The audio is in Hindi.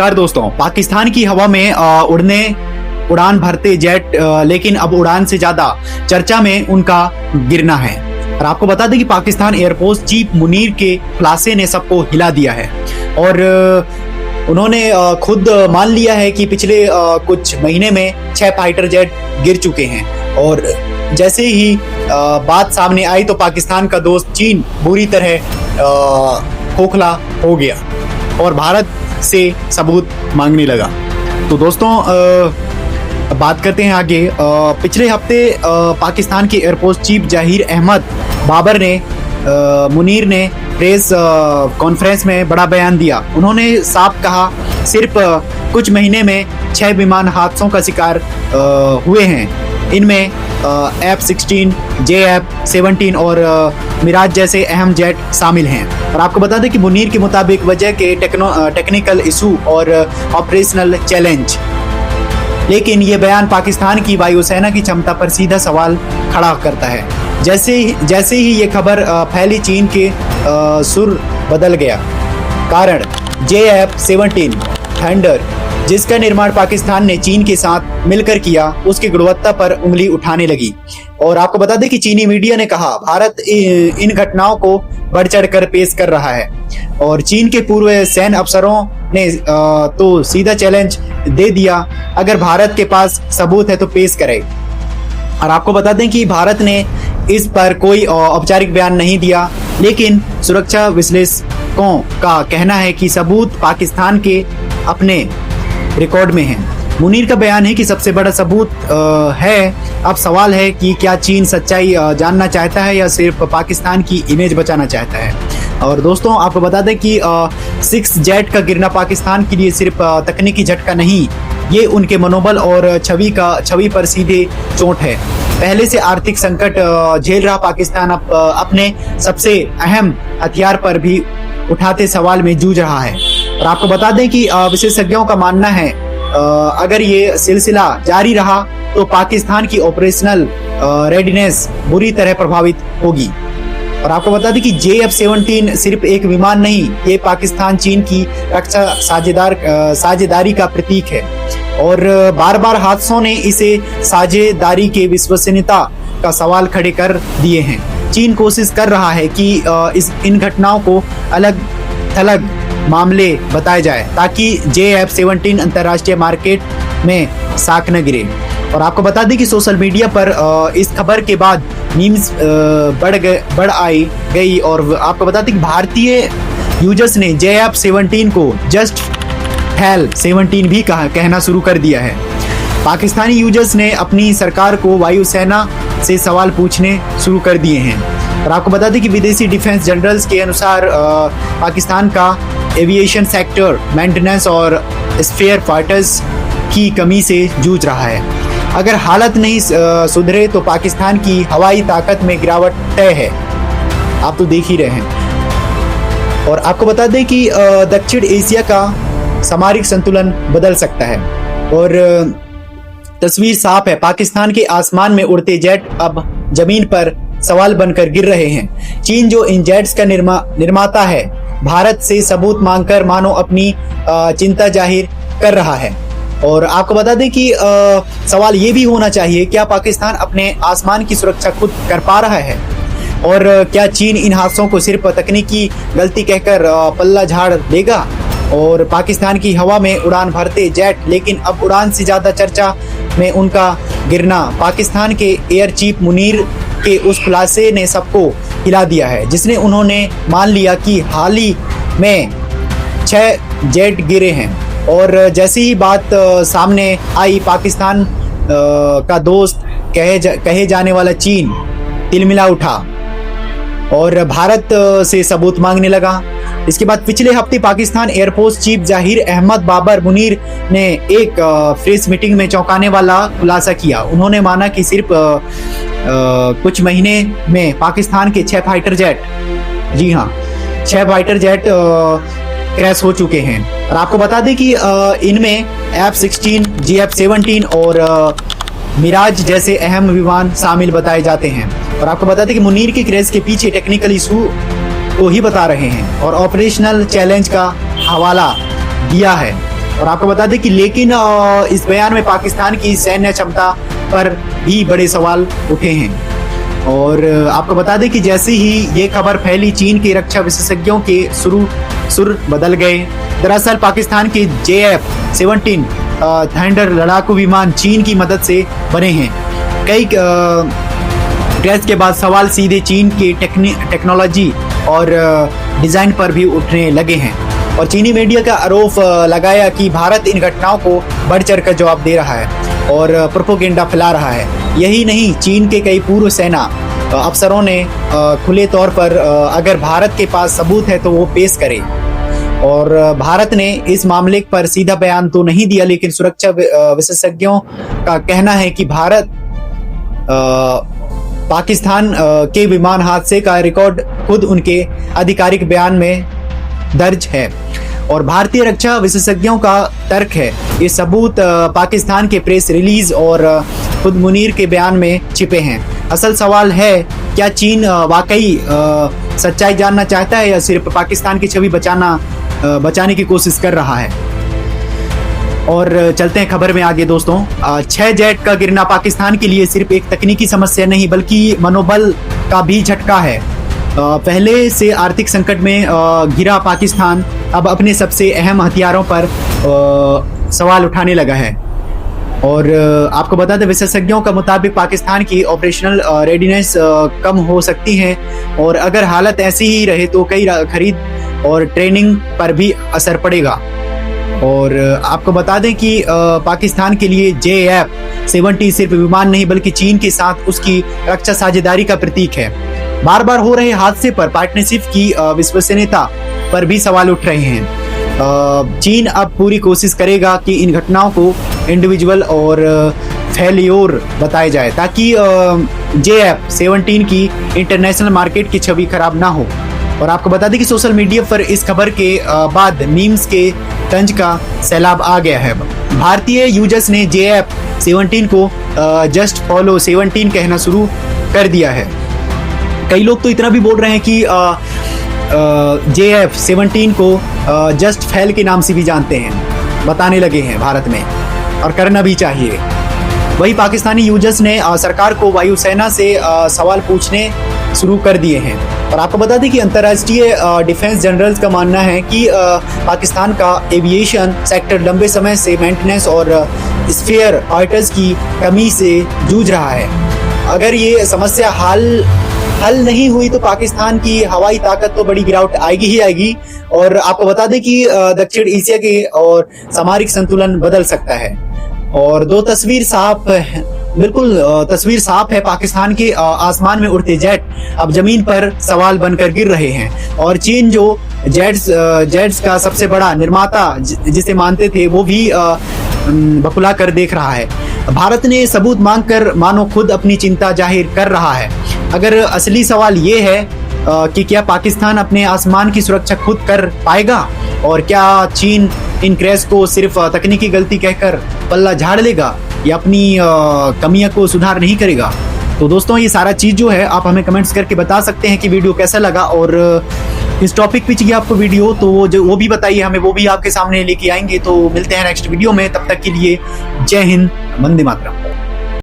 नमस्कार दोस्तों। पाकिस्तान की हवा में उड़ान भरते जेट लेकिन अब उड़ान से ज्यादा चर्चा में उनका गिरना है। और आपको बता दें कि पाकिस्तान एयरफोर्स चीफ मुनीर के खुलासे ने सबको हिला दिया है और उन्होंने खुद मान लिया है कि पिछले कुछ महीने में 6 फाइटर जेट गिर चुके हैं। और जैसे ही बात सामने आई तो पाकिस्तान का दोस्त चीन बुरी तरह खोखला हो गया और भारत से सबूत मांगने लगा। तो दोस्तों बात करते हैं आगे। पिछले हफ्ते पाकिस्तान के एयरफोर्स चीफ जहीर अहमद बाबर ने मुनीर ने प्रेस कॉन्फ्रेंस में बड़ा बयान दिया। उन्होंने साफ कहा सिर्फ कुछ महीने में 6 विमान हादसों का शिकार हुए हैं। इनमें F-16, JF-17 और मिराज जैसे अहम जेट शामिल हैं। और आपको बता दें कि मुनीर के मुताबिक वजह के टेक्निकल इशू और ऑपरेशनल चैलेंज, लेकिन ये बयान पाकिस्तान की वायुसेना की क्षमता पर सीधा सवाल खड़ा करता है। जैसे ही ये खबर फैली चीन के सुर बदल गया। कारण JF-17 थंडर, जिसका निर्माण पाकिस्तान ने चीन के साथ मिलकर किया, उसकी गुणवत्ता पर उंगली उठाने लगी। और आपको बता दें कि चीनी मीडिया ने कहा भारत इन घटनाओं को बढ़ चढ़कर पेश कर रहा है। और चीन के पूर्व सैन्य अफसरों ने तो सीधा चैलेंज दे दिया, अगर भारत के पास सबूत है तो पेश करे। और आपको बता दें कि भारत ने इस पर कोई औपचारिक बयान नहीं दिया, लेकिन सुरक्षा विश्लेषकों का कहना है कि सबूत पाकिस्तान के अपने रिकॉर्ड में है। मुनीर का बयान है कि सबसे बड़ा सबूत है। अब सवाल है कि क्या चीन सच्चाई जानना चाहता है या सिर्फ पाकिस्तान की इमेज बचाना चाहता है। और दोस्तों आपको बता दें कि 6 जेट का गिरना पाकिस्तान के लिए सिर्फ तकनीकी झटका नहीं, ये उनके मनोबल और छवि पर सीधे चोट है। पहले से आर्थिक संकट झेल रहा पाकिस्तान अब अपने सबसे अहम हथियार पर भी उठाते सवाल में जूझ रहा है। और आपको बता दें कि विशेषज्ञों का मानना है अगर ये सिलसिला जारी रहा तो पाकिस्तान की ऑपरेशनल रेडीनेस बुरी तरह प्रभावित होगी। और आपको बता दें कि JF-17 सिर्फ एक विमान नहीं, ये पाकिस्तान चीन की रक्षा साझेदारी का प्रतीक है। और बार बार हादसों ने इसे साझेदारी के विश्वसनीयता का सवाल खड़े कर दिए हैं। चीन कोशिश कर रहा है कि इन घटनाओं को अलग थलग मामले बताए जाए ताकि JF-17 अंतर्राष्ट्रीय मार्केट में साख न गिरे। और आपको बता दें कि सोशल मीडिया पर इस खबर के बाद मीम्स बढ़ गई। और आपको बता दें कि भारतीय यूजर्स ने JF-17 को जस्ट हेल 17 भी कहना शुरू कर दिया है। पाकिस्तानी यूजर्स ने अपनी सरकार को वायुसेना से सवाल पूछने शुरू कर दिए हैं। और आपको बता दें कि विदेशी डिफेंस जनरल्स के अनुसार पाकिस्तान का एविएशन सेक्टर मेंटेनेंस और स्पेयर फाइटर्स की कमी से जूझ रहा है। अगर हालत नहीं सुधरे तो पाकिस्तान की हवाई ताकत में गिरावट तय है। आप तो देख ही रहे हैं। और आपको बता दें कि दक्षिण एशिया का सामरिक संतुलन बदल सकता है। और तस्वीर साफ है, पाकिस्तान के आसमान में उड़ते जेट अब जमीन पर सवाल बनकर गिर रहे हैं। चीन जो इन जेट्स का निर्माता है, भारत से सबूत मांगकर मानो अपनी चिंता जाहिर कर रहा है। और आपको बता दें कि सवाल ये भी होना चाहिए, क्या पाकिस्तान अपने आसमान की सुरक्षा खुद कर पा रहा है? और क्या चीन इन हादसों को सिर्फ तकनीकी गलती कहकर पल्ला झाड़ देगा? और पाकिस्तान की हवा में उड़ान भरते जेट लेकिन अब उड़ान से ज्यादा चर्चा में उनका गिरना, पाकिस्तान के एयर चीफ मुनीर के उस खुलासे ने सबको हिला दिया है, जिसने उन्होंने मान लिया कि हाल ही में 6 जेट गिरे हैं। और जैसे ही बात सामने आई, पाकिस्तान का दोस्त कहे जाने वाला चीन तिलमिला उठा और भारत से सबूत मांगने लगा। इसके बाद पिछले हफ्ते पाकिस्तान एयरफोर्स चीफ जहीर अहमद बाबर मुनीर ने एक प्रेस मीटिंग में चौंकाने वाला खुलासा किया। उन्होंने माना कि सिर्फ कुछ महीने में पाकिस्तान के 6 फाइटर जेट, जी हाँ 6 फाइटर जेट क्रैश हो चुके हैं। और आपको बता दें कि इनमें F-16, JF-17 और मिराज जैसे अहम विमान शामिल बताए जाते हैं। और आपको बता दें कि मुनीर के क्रैश के पीछे टेक्निकल इशू को ही बता रहे हैं और ऑपरेशनल चैलेंज का हवाला दिया है। और आपको बता दें कि लेकिन इस बयान में पाकिस्तान की सैन्य क्षमता पर भी बड़े सवाल उठे हैं। और आपको बता दें कि जैसे ही ये खबर फैली, चीन के रक्षा विशेषज्ञों के सुर बदल गए। दरअसल पाकिस्तान के JF-17 थंडर लड़ाकू विमान चीन की मदद से बने हैं। कई टेस्ट के बाद सवाल सीधे चीन के टेक्नोलॉजी और डिजाइन पर भी उठने लगे हैं। और चीनी मीडिया का आरोप लगाया कि भारत इन घटनाओं को बढ़ चढ़ कर जवाब दे रहा है और प्रोपोगेंडा फैला रहा है। यही नहीं, चीन के कई पूर्व सेना अफसरों ने खुले तौर पर अगर भारत के पास सबूत है तो वो पेश करे। और भारत ने इस मामले पर सीधा बयान तो नहीं दिया, लेकिन सुरक्षा विशेषज्ञों का कहना है कि भारत पाकिस्तान के विमान हादसे का रिकॉर्ड खुद उनके आधिकारिक बयान में दर्ज है। और भारतीय रक्षा विशेषज्ञों का तर्क है ये सबूत पाकिस्तान के प्रेस रिलीज और खुद मुनीर के बयान में छिपे हैं। असल सवाल है, क्या चीन वाकई सच्चाई जानना चाहता है या सिर्फ पाकिस्तान की छवि बचाने की कोशिश कर रहा है। और चलते हैं खबर में आगे दोस्तों। 6 जेट का गिरना पाकिस्तान के लिए सिर्फ एक तकनीकी समस्या नहीं बल्कि मनोबल का भी झटका है। पहले से आर्थिक संकट में घिरा पाकिस्तान अब अपने सबसे अहम हथियारों पर सवाल उठाने लगा है। और आपको बता दें, विशेषज्ञों का मुताबिक पाकिस्तान की ऑपरेशनल रेडीनेस कम हो सकती है और अगर हालत ऐसी ही रहे तो कई खरीद और ट्रेनिंग पर भी असर पड़ेगा। और आपको बता दें कि पाकिस्तान के लिए JF-17 सिर्फ विमान नहीं बल्कि चीन के साथ उसकी रक्षा साझेदारी का प्रतीक है। बार बार हो रहे हादसे पर पार्टनरशिप की विश्वसनीयता पर भी सवाल उठ रहे हैं। चीन अब पूरी कोशिश करेगा कि इन घटनाओं को इंडिविजुअल और फेल्योर बताया जाए ताकि JF-17 की इंटरनेशनल मार्केट की छवि खराब ना हो। और आपको बता दें कि सोशल मीडिया पर इस खबर के बाद मीम्स के तंज का सैलाब आ गया है। भारतीय यूजर्स ने JF-17 को जस्ट फॉलो 17 कहना शुरू कर दिया है। कई लोग तो इतना भी बोल रहे हैं कि JF-17 को जस्ट फैल के नाम से भी जानते हैं, बताने लगे हैं भारत में, और करना भी चाहिए। वही पाकिस्तानी यूजर्स ने सरकार को वायुसेना से सवाल पूछने शुरू कर दिए हैं। और आपको बता दें कि अंतर्राष्ट्रीय डिफेंस जनरल्स का मानना है कि पाकिस्तान का एविएशन सेक्टर लंबे समय से मेंटेनेंस और स्पेयर पार्ट्स की कमी से जूझ रहा है। अगर ये समस्या हल नहीं हुई तो पाकिस्तान की हवाई ताकत तो बड़ी गिरावट आएगी ही आएगी। और आपको बता दें कि दक्षिण एशिया के और सामरिक संतुलन बदल सकता है। और दो तस्वीर साफ है, बिल्कुल तस्वीर साफ है। पाकिस्तान के आसमान में उड़ते जेट अब जमीन पर सवाल बनकर गिर रहे हैं और चीन जो जेट्स का सबसे बड़ा निर्माता जिसे मानते थे वो भी बकुला कर देख रहा है। भारत ने सबूत मांगकर मानो खुद अपनी चिंता जाहिर कर रहा है। अगर असली सवाल ये है कि क्या पाकिस्तान अपने आसमान की सुरक्षा खुद कर पाएगा और क्या चीन इन क्रैश को सिर्फ तकनीकी गलती कहकर पल्ला झाड़ लेगा या अपनी कमियां को सुधार नहीं करेगा। तो दोस्तों ये सारा चीज जो है आप हमें कमेंट्स करके बता सकते हैं कि वीडियो कैसा लगा और इस टॉपिक पे चाहिए आपको वीडियो तो वो भी बताइए हमें, वो भी आपके सामने लेके आएंगे। तो मिलते हैं नेक्स्ट वीडियो में, तब तक के लिए जय हिंद, वंदे मातरम।